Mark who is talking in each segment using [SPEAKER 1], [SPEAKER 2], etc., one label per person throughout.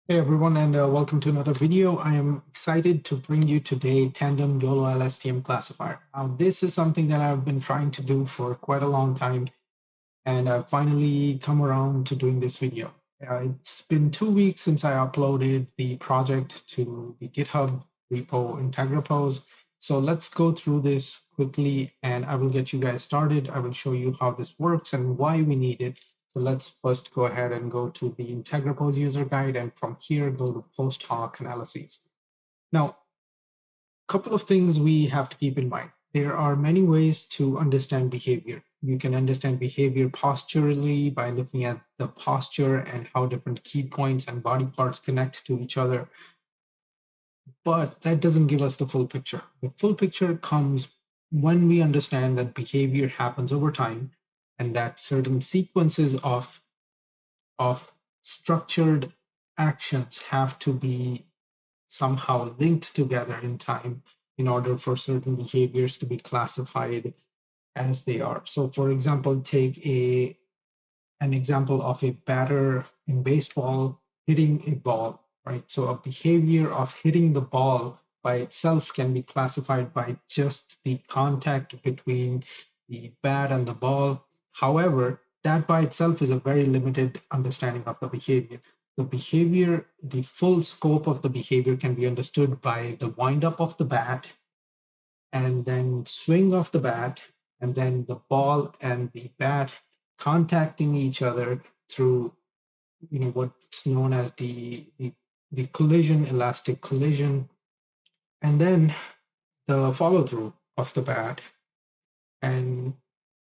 [SPEAKER 1] Hey everyone, and welcome to another video. I am excited to bring you today Tandem YOLO LSTM Classifier. Now, this is something that I've been trying to do for quite a long time, and I've finally come around to doing this video. It's been 2 weeks since I uploaded the project to the GitHub repo IntegraPose. So let's go through this quickly, and I will get you guys started. I will show you how this works and why we need it. So let's first go ahead and go to the IntegraPose user guide, and from here, go to post hoc analyses. Now, a couple of things we have to keep in mind. There are many ways to understand behavior. You can understand behavior posturally by looking at the posture and how different key points and body parts connect to each other. But that doesn't give us the full picture. The full picture comes when we understand that behavior happens over time and that certain sequences of structured actions have to be somehow linked together in time in order for certain behaviors to be classified as they are. So for example, take an example of a batter in baseball hitting a ball, right? So a behavior of hitting the ball by itself can be classified by just the contact between the bat and the ball. However, that by itself is a very limited understanding of the behavior. The behavior, the full scope of the behavior can be understood by the wind up of the bat and then swing of the bat, and then the ball and the bat contacting each other through what's known as the collision, elastic collision, and then the follow through of the bat, and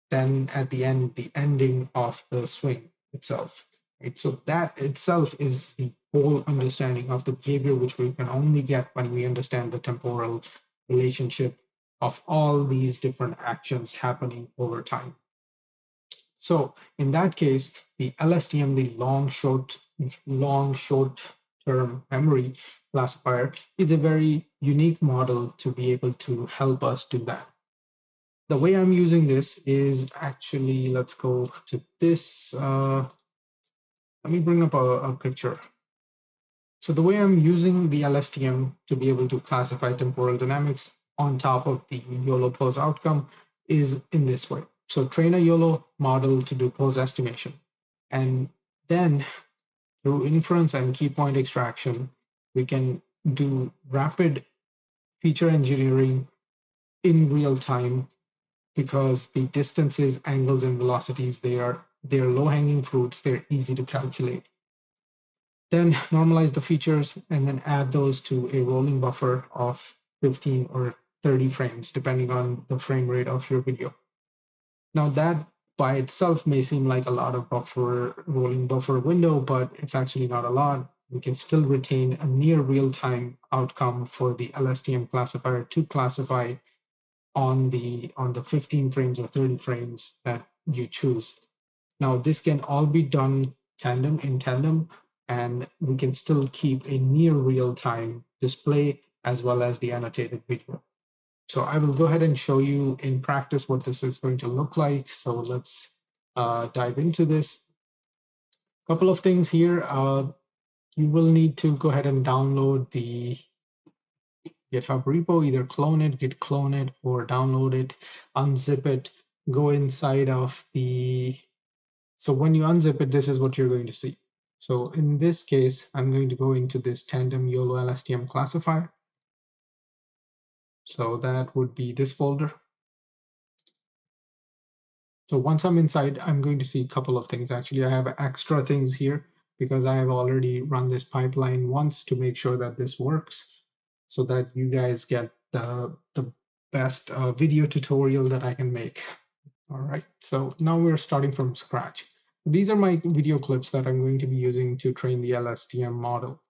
[SPEAKER 1] then at the end the ending of the swing itself, right? So that itself is the whole understanding of the behavior, which we can only get when we understand the temporal relationship of all these different actions happening over time. So in that case, the LSTM, the long short term memory classifier, is a very unique model to be able to help us do that. The way I'm using this is actually, let's go to this. Let me bring up a picture. So the way I'm using the LSTM to be able to classify temporal dynamics on top of the YOLO-Pose outcome is in this way. So train a YOLO model to do pose estimation. And then through inference and key point extraction, we can do rapid feature engineering in real time because the distances, angles, and velocities, they're low-hanging fruits, they're easy to calculate. Then normalize the features and then add those to a rolling buffer of 15 or 30 frames, depending on the frame rate of your video. Now that by itself may seem like a lot of rolling buffer window, but it's actually not a lot. We can still retain a near real-time outcome for the LSTM classifier to classify on the 15 frames or 30 frames that you choose. Now this can all be done in tandem, and we can still keep a near real-time display as well as the annotated video. So I will go ahead and show you in practice what this is going to look like. So let's dive into this. A couple of things here. You will need to go ahead and download the GitHub repo, either git clone it, or download it, unzip it, go inside of the, so when you unzip it, this is what you're going to see. So in this case, I'm going to go into this Tandem YOLO LSTM classifier. So that would be this folder. So once I'm inside, I'm going to see a couple of things. Actually, I have extra things here because I have already run this pipeline once to make sure that this works so that you guys get the best video tutorial that I can make. All right, so now we're starting from scratch. These are my video clips that I'm going to be using to train the LSTM model.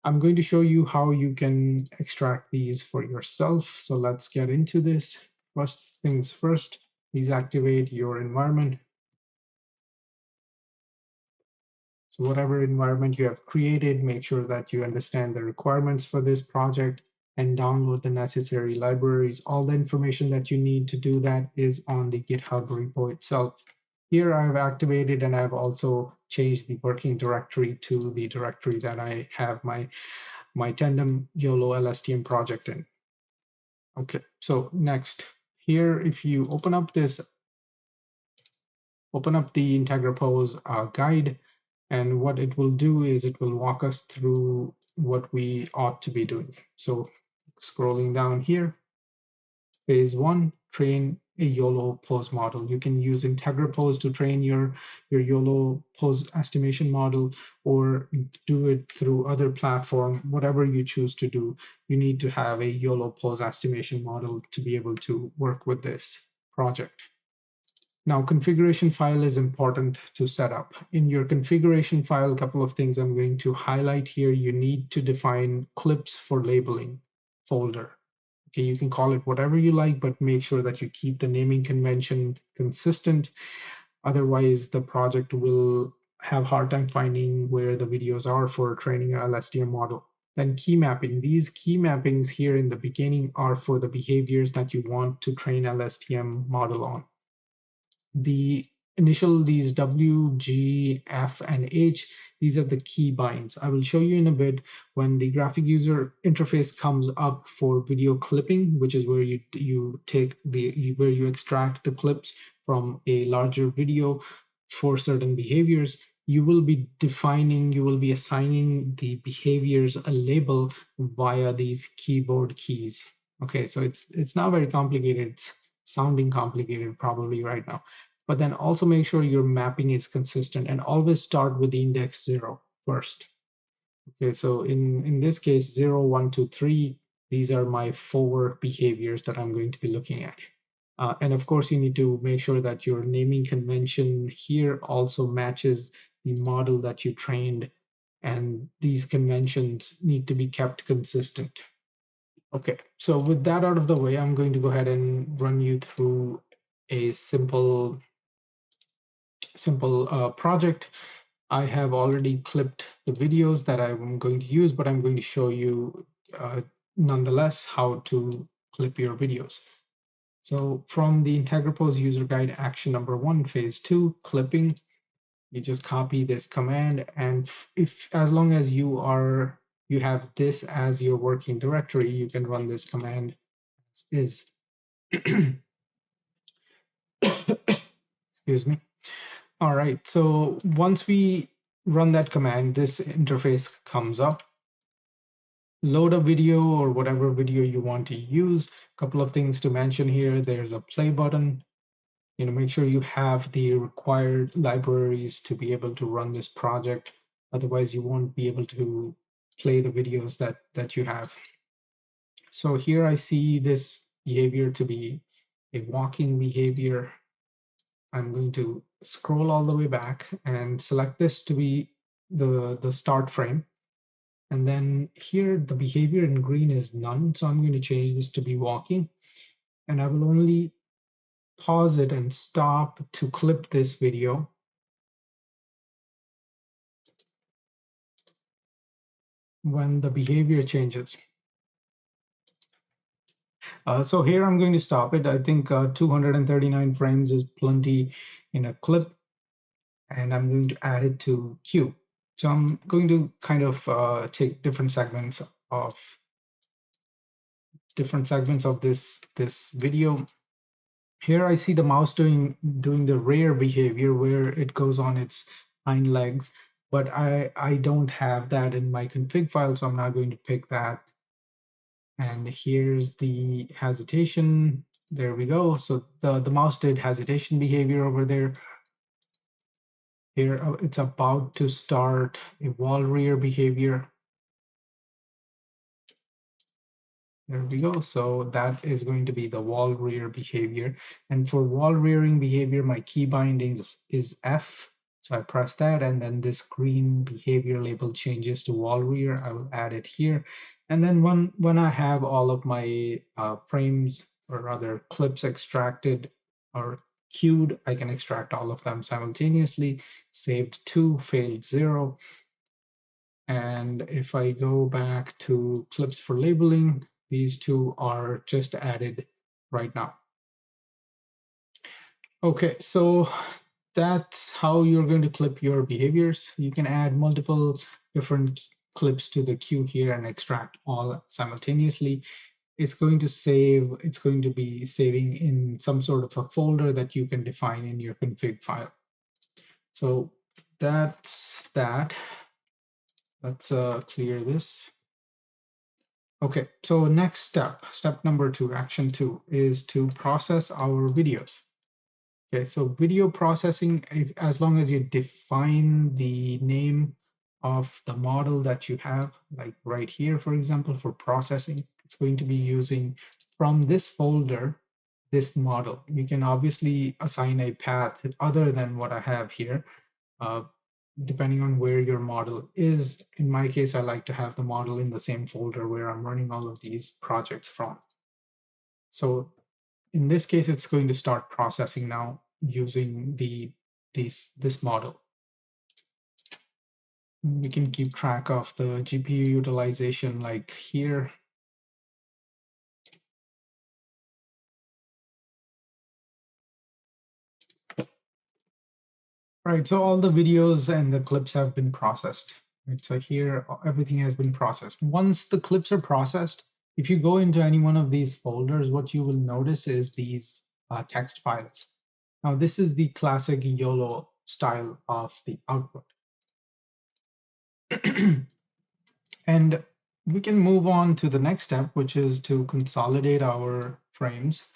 [SPEAKER 1] I'm going to show you how you can extract these for yourself. So let's get into this. First things first, please activate your environment. So whatever environment you have created, make sure that you understand the requirements for this project and download the necessary libraries. All the information that you need to do that is on the GitHub repo itself. Here I've activated and I've also change the working directory to the directory that I have my Tandem YOLO LSTM project in. Okay, so next here, if you open up the IntegraPose guide, and what it will do is it will walk us through what we ought to be doing. So scrolling down here, phase 1, train a YOLO-Pose model. You can use IntegraPose to train your YOLO-Pose estimation model, or do it through other platform. Whatever you choose to do, you need to have a YOLO-Pose estimation model to be able to work with this project. Now, configuration file is important to set up. In your configuration file, a couple of things I'm going to highlight here. You need to define clips for labeling folder. Okay, you can call it whatever you like, but make sure that you keep the naming convention consistent. Otherwise, the project will have a hard time finding where the videos are for training a LSTM model. Then key mapping. These key mappings here in the beginning are for the behaviors that you want to train LSTM model on. The initial, these W, G, F, and H, these are the key binds. I will show you in a bit when the graphic user interface comes up for video clipping, which is where you take where you extract the clips from a larger video for certain behaviors. You will be assigning the behaviors a label via these keyboard keys. Okay, so it's not very complicated. It's sounding complicated probably right now. But then also make sure your mapping is consistent, and always start with the index 0 first. Okay, so in this case, 0, 1, 2, 3, these are my 4 behaviors that I'm going to be looking at. And of course, you need to make sure that your naming convention here also matches the model that you trained, and these conventions need to be kept consistent. Okay, so with that out of the way, I'm going to go ahead and run you through a simple project. I have already clipped the videos that I'm going to use, but I'm going to show you nonetheless how to clip your videos. So from the IntegraPose user guide, action number 1, phase 2, clipping, you just copy this command, and as long as you have this as your working directory, you can run this command as is. Excuse me. All right, so once we run that command, this interface comes up. Load a video or whatever video you want to use. A couple of things to mention here. There's a play button. Make sure you have the required libraries to be able to run this project. Otherwise, you won't be able to play the videos that you have. So here I see this behavior to be a walking behavior. I'm going to scroll all the way back and select this to be the start frame. And then here the behavior in green is none. So I'm going to change this to be walking. And I will only pause it and stop to clip this video when the behavior changes. So here I'm going to stop it. I think 239 frames is plenty in a clip, and I'm going to add it to queue. So I'm going to kind of take different segments of this video. Here I see the mouse doing the rear behavior where it goes on its hind legs, but I don't have that in my config file, so I'm not going to pick that. And here's the hesitation. There we go. So the mouse did hesitation behavior over there. Here it's about to start a wall rear behavior. There we go. So that is going to be the wall rear behavior. And for wall rearing behavior, my key binding is F. So I press that, and then this green behavior label changes to wall rear. I will add it here. And then when I have all of my frames, or rather clips, extracted or queued, I can extract all of them simultaneously. Saved 2, failed 0. And if I go back to clips for labeling, these two are just added right now. Okay, so that's how you're going to clip your behaviors. You can add multiple different clips to the queue here and extract all simultaneously. It's going to save, it's going to be saving in some sort of a folder that you can define in your config file. So that's that. Let's clear this. Okay, so next step number 2, action 2, is to process our videos. Okay, so video processing, as long as you define the name of the model that you have, like right here, for example, for processing, it's going to be using from this folder, this model. You can obviously assign a path other than what I have here, uh, depending on where your model is. In my case, I like to have the model in the same folder where I'm running all of these projects from. So in this case, it's going to start processing now using this model. We can keep track of the GPU utilization like here. Right, so all the videos and the clips have been processed. Right, so here everything has been processed. Once the clips are processed, if you go into any one of these folders, what you will notice is these text files. Now, this is the classic YOLO style of the output. And we can move on to the next step, which is to consolidate our frames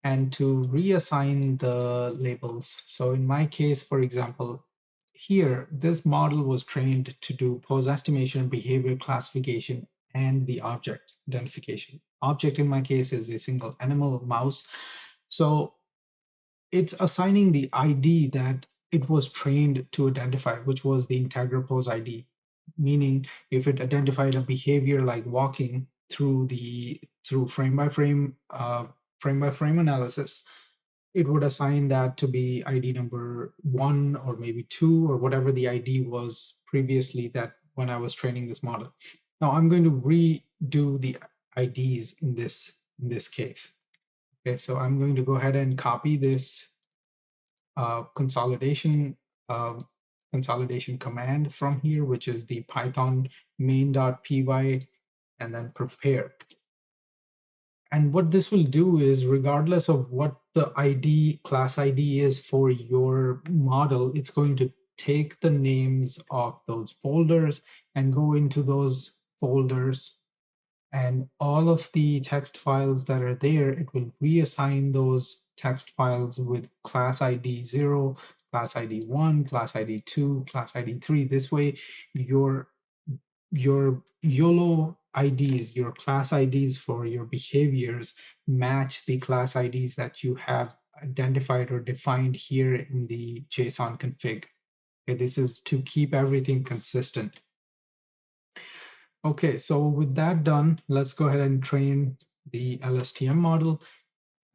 [SPEAKER 1] and to reassign the labels. So in my case, for example, here, this model was trained to do pose estimation, behavior classification, and the object identification. Object in my case is a single animal, mouse. So it's assigning the ID that it was trained to identify, which was the IntegraPose ID. Meaning, if it identified a behavior like walking through frame by frame analysis, it would assign that to be ID number 1 or maybe 2 or whatever the ID was previously that when I was training this model. Now I'm going to redo the IDs in this case. Okay, so I'm going to go ahead and copy this consolidation consolidation command from here, which is the Python main.py and then prepare. And what this will do is, regardless of what the ID, class ID is for your model, it's going to take the names of those folders and go into those folders, and all of the text files that are there, it will reassign those text files with class ID 0, class ID 1, class ID 2, class ID 3. This way, your YOLO IDs, your class IDs for your behaviors match the class IDs that you have identified or defined here in the JSON config. Okay, this is to keep everything consistent. Okay, so with that done, let's go ahead and train the LSTM model.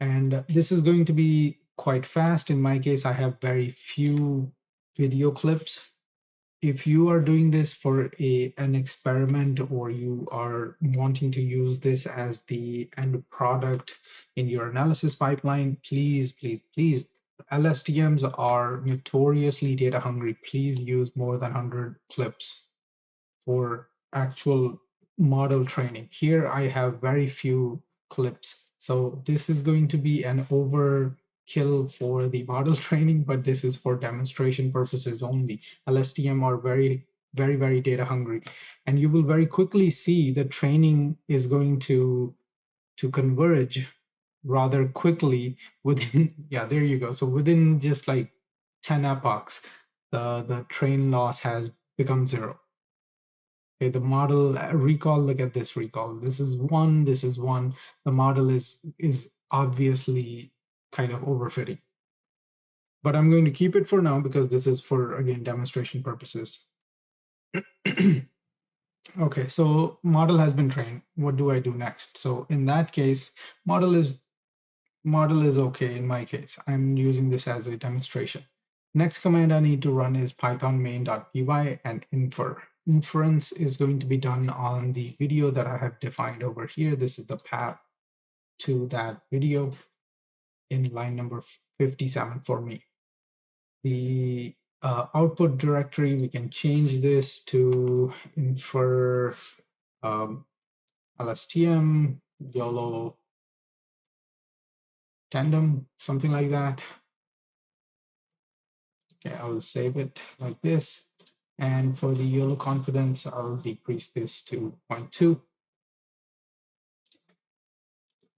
[SPEAKER 1] And this is going to be quite fast. In my case, I have very few video clips. If you are doing this for an experiment, or you are wanting to use this as the end product in your analysis pipeline, please, please, please, LSTMs are notoriously data hungry. Please use more than 100 clips for actual model training. Here I have very few clips. So this is going to be an overkill for the model training, but this is for demonstration purposes only. LSTM are very data hungry. And you will very quickly see the training is going to converge rather quickly within, yeah, there you go. So within just like 10 epochs, the train loss has become 0. Okay, the model recall, look at this recall. This is 1, this is 1. The model is obviously kind of overfitting. But I'm going to keep it for now because this is for, again, demonstration purposes. Okay, so model has been trained. What do I do next? So in that case, model is okay in my case. I'm using this as a demonstration. Next command I need to run is python main.py and infer. Inference is going to be done on the video that I have defined over here. This is the path to that video in line number 57 for me. the output directory, we can change this to infer LSTM, YOLO Tandem, something like that. Okay, I will save it like this. And for the YOLO confidence, I'll decrease this to 0.2.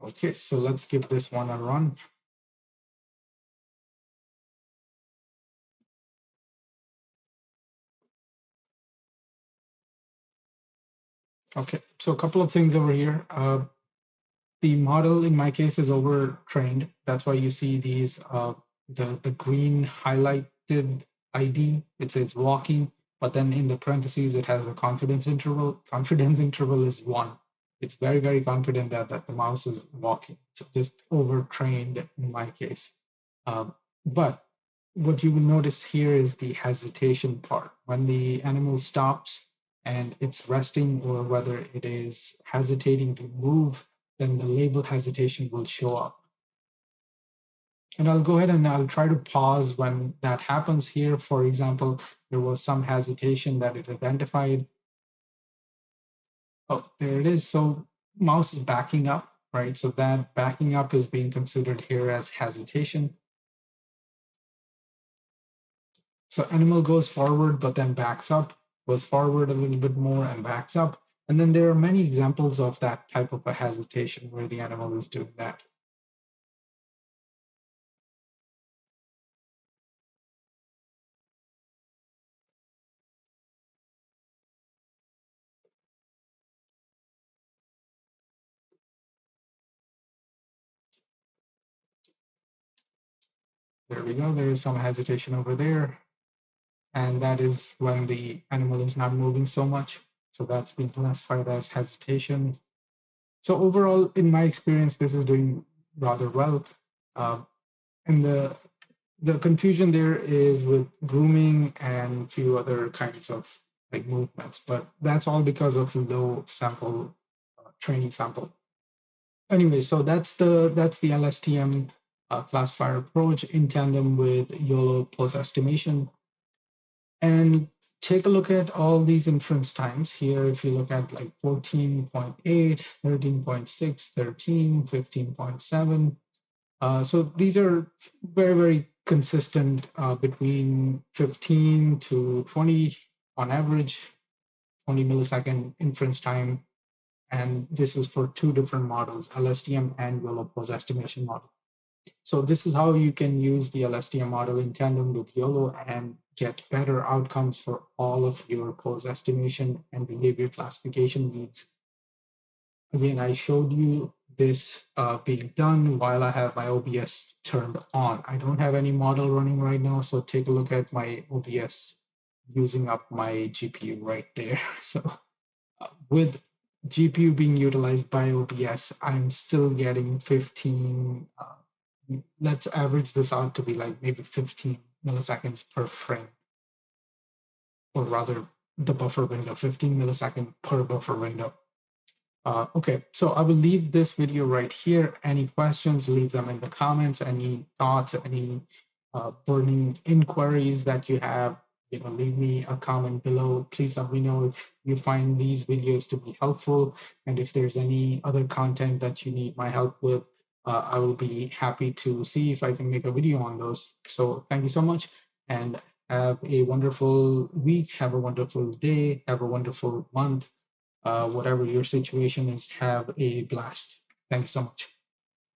[SPEAKER 1] Okay, so let's give this one a run. Okay, so a couple of things over here. The model in my case is overtrained. That's why you see these the green highlighted ID. It says walking, but then in the parentheses it has a confidence interval. Confidence interval is 1. It's very confident that the mouse is walking. So just overtrained in my case. But what you will notice here is the hesitation part. When the animal stops and it's resting, or whether it is hesitating to move, then the label hesitation will show up. And I'll go ahead and I'll try to pause when that happens here. For example, there was some hesitation that it identified. Oh, there it is. So mouse is backing up, right? So that backing up is being considered here as hesitation. So animal goes forward, but then backs up, goes forward a little bit more and backs up. And then there are many examples of that type of a hesitation where the animal is doing that. There we go. There is some hesitation over there. And that is when the animal is not moving so much. So that's being classified as hesitation. So overall, in my experience, this is doing rather well. And the confusion there is with grooming and a few other kinds of like movements, but that's all because of low sample training sample. Anyway, so that's the LSTM classifier approach in tandem with YOLO-Pose estimation. And take a look at all these inference times here. If you look at like 14.8, 13.6, 13, 15.7. So these are very consistent between 15 to 20 on average, 20 millisecond inference time. And this is for 2 different models, LSTM and YOLO-Pose estimation model. So this is how you can use the LSTM model in tandem with YOLO and get better outcomes for all of your pose estimation and behavior classification needs. Again, I showed you this being done while I have my OBS turned on. I don't have any model running right now, so take a look at my OBS using up my GPU right there. So with GPU being utilized by OBS, I'm still getting 15, let's average this out to be like maybe 15 milliseconds per frame, or rather the buffer window, 15 millisecond per buffer window. Okay, so I will leave this video right here. Any questions, leave them in the comments. Any thoughts, any burning inquiries that you have, leave me a comment below. Please let me know if you find these videos to be helpful, and if there's any other content that you need my help with, I will be happy to see if I can make a video on those. So thank you so much, and have a wonderful week, have a wonderful day, have a wonderful month. Whatever your situation is, have a blast. Thank you so much.